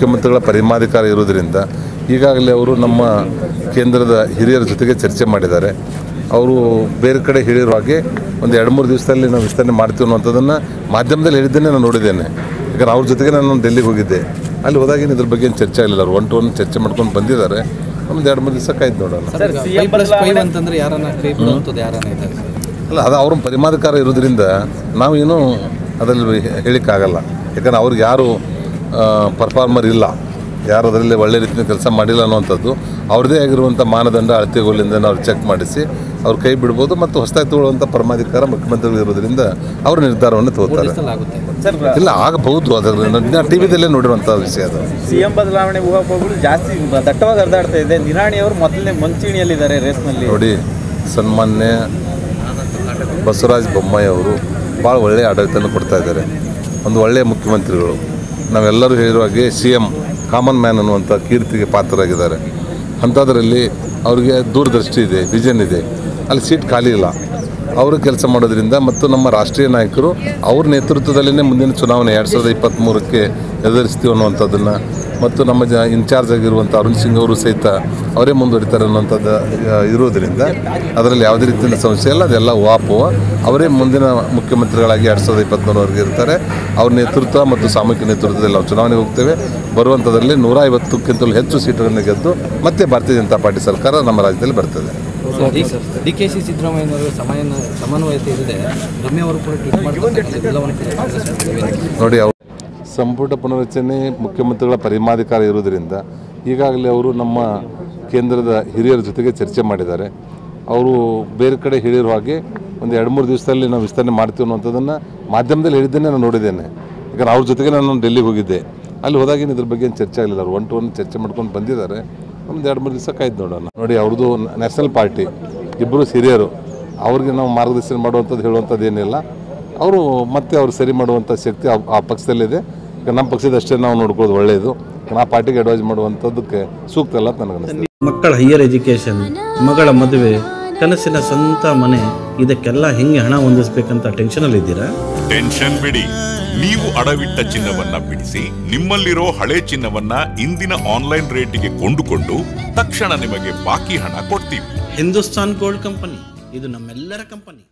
ಮುಖ್ಯಮಂತ್ರಿಗಳ ಪರಿಮಾಧಿಕಾರ ಇರೋದರಿಂದ ಈಗಾಗಲೇ ಅವರು ನಮ್ಮ ಕೇಂದ್ರದ ಹಿರಿಯರ ಜೊತೆಗೆ ಚರ್ಚೆ ಮಾಡಿದ್ದಾರೆ. ಅವರು ಬೇರೆ ಕಡೆ ಹೇಳಿರೋ ಹಾಗೆ ಒಂದು 2-3 ದಿವಸದಲ್ಲಿ ನಾವು ವಿಸ್ತರಣೆ ಮಾಡ್ತೀವಿ ಅನ್ನೋಂಥದ್ದನ್ನು ಮಾಧ್ಯಮದಲ್ಲಿ ಹೇಳಿದ್ದೇನೆ ನಾನು ನೋಡಿದ್ದೇನೆ. ಯಾಕಂದ್ರೆ ಅವ್ರ ಜೊತೆಗೆ ನಾನು ಡೆಲ್ಲಿಗೆ ಹೋಗಿದ್ದೆ. ಅಲ್ಲಿ ಹೋದಾಗೇನು ಇದ್ರ ಬಗ್ಗೆ ಏನು ಚರ್ಚೆ ಆಗಿಲ್ಲ. ಅವರು 1-to-1 ಚರ್ಚೆ ಮಾಡ್ಕೊಂಡು ಬಂದಿದ್ದಾರೆ. ಒಂದು 2-3 ದಿವಸ ಕಾಯ್ದು ನೋಡೋಣ. ಅಲ್ಲ, ಅದು ಅವ್ರ ಪರಿಮಾಧಿಕಾರ ಇರೋದ್ರಿಂದ ನಾವೇನು ಅದರಲ್ಲಿ ಹೇಳಿಕ್ಕಾಗಲ್ಲ. ಯಾಕಂದ್ರೆ ಅವ್ರಿಗೆ ಯಾರು ಪರ್ಫಾರ್ಮರ್ ಇಲ್ಲ, ಯಾರು ಅದರಲ್ಲಿ ಒಳ್ಳೆ ರೀತಿಯ ಕೆಲಸ ಮಾಡಿಲ್ಲ ಅನ್ನುವಂಥದ್ದು ಅವ್ರದ್ದೇ ಆಗಿರುವಂಥ ಮಾನದಂಡ ಅಳತೆಗೋಲಿಂದ ನಾವು ಚೆಕ್ ಮಾಡಿಸಿ ಅವ್ರು ಕೈ ಬಿಡ್ಬೋದು. ಮತ್ತು ಹೊಸದಾಗಿ ತಗೊಳ್ಳುವಂಥ ಪರಮಾಧಿಕಾರ ಮುಖ್ಯಮಂತ್ರಿಗಳು ಇರೋದ್ರಿಂದ ಅವರು ನಿರ್ಧಾರವನ್ನು ತಗೋತಾರೆ. ಇಲ್ಲ, ಆಗಬಹುದು. ಅದರ ಟಿವಿದಲ್ಲೇ ನೋಡಿರುವಂಥ ವಿಷಯ ಅದು. ಸಿಎಂ ಬದಲಾವಣೆ ಊಹಾಪೋಹಗಳು ಜಾಸ್ತಿ ದಟ್ಟವಾಗಿ ಹರಿದಾಡ್ತಾ ಇದೆ. ನಿರಾಣಿ ಅವರು ಮೊದಲನೇ ಮುಂಚೂಣಿಯಲ್ಲಿದ್ದಾರೆ ರೇಸ್ನಲ್ಲಿ. ನೋಡಿ, ಸನ್ಮಾನ್ಯ ಬಸವರಾಜ ಬೊಮ್ಮಾಯಿ ಅವರು ಭಾಳ ಒಳ್ಳೆಯ ಆಡಳಿತನ ಕೊಡ್ತಾ ಇದ್ದಾರೆ. ಒಂದು ಒಳ್ಳೆಯ ಮುಖ್ಯಮಂತ್ರಿಗಳು. ನಾವೆಲ್ಲರೂ ಹೇಳಿರುವ ಹಾಗೆ CM ಕಾಮನ್ ಮ್ಯಾನ್ ಅನ್ನುವಂಥ ಕೀರ್ತಿಗೆ ಪಾತ್ರರಾಗಿದ್ದಾರೆ. ಅಂಥದ್ರಲ್ಲಿ ಅವರಿಗೆ ದೂರದೃಷ್ಟಿ ಇದೆ, ವಿಷನ್ ಇದೆ. ಅಲ್ಲಿ ಸೀಟ್ ಖಾಲಿ ಇಲ್ಲ. ಅವರು ಕೆಲಸ ಮಾಡೋದ್ರಿಂದ ಮತ್ತು ನಮ್ಮ ರಾಷ್ಟ್ರೀಯ ನಾಯಕರು ಅವ್ರ ನೇತೃತ್ವದಲ್ಲೇ ಮುಂದಿನ ಚುನಾವಣೆ 2023ಕ್ಕೆ ಎದುರಿಸ್ತೀವಿ ಅನ್ನುವಂಥದ್ದನ್ನು ಮತ್ತು ನಮ್ಮ ಇನ್ಚಾರ್ಜ್ ಆಗಿರುವಂಥ ಅರುಣ್ ಸಿಂಗ್ ಅವರು ಸಹಿತ ಅವರೇ ಮುಂದುವರಿತಾರೆ ಅನ್ನೋಂಥದ್ದು ಇರೋದರಿಂದ ಅದರಲ್ಲಿ ಯಾವುದೇ ರೀತಿಯ ಸಮಸ್ಯೆ ಇಲ್ಲ. ಅದೆಲ್ಲ ಊಹಾಪೋಹ. ಅವರೇ ಮುಂದಿನ ಮುಖ್ಯಮಂತ್ರಿಗಳಾಗಿ 2023ವರೆಗೆ ಇರ್ತಾರೆ. ಅವ್ರ ನೇತೃತ್ವ ಮತ್ತು ಸಾಮೂಹಿಕ ನೇತೃತ್ವದಲ್ಲಿ ನಾವು ಚುನಾವಣೆಗೆ ಹೋಗ್ತೇವೆ. ಬರುವಂಥದ್ರಲ್ಲಿ 150ಕ್ಕಿಂತಲೂ ಹೆಚ್ಚು ಸೀಟುಗಳನ್ನು ಗೆದ್ದು ಮತ್ತೆ ಭಾರತೀಯ ಜನತಾ ಪಾರ್ಟಿ ಸರ್ಕಾರ ನಮ್ಮ ರಾಜ್ಯದಲ್ಲಿ ಬರ್ತದೆ. DKC ಸಿದ್ದರಾಮಯ್ಯನವರು ಸಮನ್ವಯತೆ ಇದೆ. ರಮ್ಯ ಅವರು ಕೂಡ ಟ್ವೀಟ್ ನೋಡಿ, ಅವರು ಸಂಪುಟ ಪುನರಚನೆ ಮುಖ್ಯಮಂತ್ರಿಗಳ ಪರಿಮಾಧಿಕಾರ ಇರೋದರಿಂದ ಈಗಾಗಲೇ ಅವರು ನಮ್ಮ ಕೇಂದ್ರದ ಹಿರಿಯರ ಜೊತೆಗೆ ಚರ್ಚೆ ಮಾಡಿದ್ದಾರೆ. ಅವರು ಬೇರೆ ಕಡೆ ಹೇಳಿರೋ ಹಾಗೆ ಒಂದು 2-3 ದಿವಸದಲ್ಲಿ ನಾವು ವಿಸ್ತರಣೆ ಮಾಡ್ತೀವಿ ಅನ್ನೋಂಥದ್ದನ್ನು ಮಾಧ್ಯಮದಲ್ಲಿ ಹೇಳಿದ್ದೇನೆ ನಾನು ನೋಡಿದ್ದೇನೆ. ಯಾಕಂದ್ರೆ ಅವ್ರ ಜೊತೆಗೆ ನಾನು ಡೆಲ್ಲಿಗೆ ಹೋಗಿದ್ದೆ. ಅಲ್ಲಿ ಹೋದಾಗೇನು ಇದ್ರ ಬಗ್ಗೆ ಏನು ಚರ್ಚೆ ಆಗಲಿಲ್ಲ. ಅವರು 1-to-1 ಚರ್ಚೆ ಮಾಡ್ಕೊಂಡು ಬಂದಿದ್ದಾರೆ. ಒಂದು 2-3 ದಿವಸ ಕಾಯ್ದು ನೋಡೋಣ. ನೋಡಿ, ಅವ್ರದ್ದು ನ್ಯಾಷನಲ್ ಪಾರ್ಟಿ, ಇಬ್ಬರು ಹಿರಿಯರು. ಅವ್ರಿಗೆ ನಾವು ಮಾರ್ಗದರ್ಶನ ಮಾಡುವಂಥದ್ದು ಹೇಳುವಂಥದ್ದು ಏನಿಲ್ಲ. ಅವರು ಮತ್ತೆ ಅವ್ರು ಸರಿ ಮಾಡುವಂಥ ಶಕ್ತಿ ಆ ಪಕ್ಷದಲ್ಲಿದೆ. ನಮ್ಮ ಪಕ್ಷದಷ್ಟೇ ನಾವು ನೋಡ್ಕೊಳ್ಳೋದು ಒಳ್ಳೆಯದು. ಆ ಪಾರ್ಟಿಗೆ ಅಡ್ವೈಸ್ ಮಾಡುವಂಥದ್ದಕ್ಕೆ ಸೂಕ್ತ ಅಲ್ಲ ಅಂತ ನನಗನ್ನಿಸ್ತದೆ. ಮಕ್ಕಳ ಹೈಯರ್ ಎಜುಕೇಷನ್, ಮಗಳ ಮದುವೆ, ಕನಸಿನ ಸ್ವಂತ ಮನೆ, ಇದಕ್ಕೆಲ್ಲ ಹೆಂಗೆ ಹಣ ಹೊಂದಿಸ್ಬೇಕಂತ ಟೆನ್ಷನಲ್ಲಿದ್ದೀರಾ? ಟೆನ್ಷನ್ ಬಿಡಿ. ನೀವು ಅಡವಿಟ್ಟ ಚಿನ್ನವನ್ನ ಬಿಡಿಸಿ ನಿಮ್ಮಲ್ಲಿರೋ ಹಳೆ ಚಿನ್ನವನ್ನ ಇಂದಿನ ಆನ್ಲೈನ್ ರೇಟಿಗೆ ಕೊಂಡುಕೊಂಡು ತಕ್ಷಣ ನಿಮಗೆ ಬಾಕಿ ಹಣ ಕೊಡ್ತೀವಿ. ಹಿಂದೂಸ್ತಾನ್ ಗೋಲ್ಡ್ ಕಂಪನಿ, ಇದು ನಮ್ಮೆಲ್ಲರ ಕಂಪನಿ.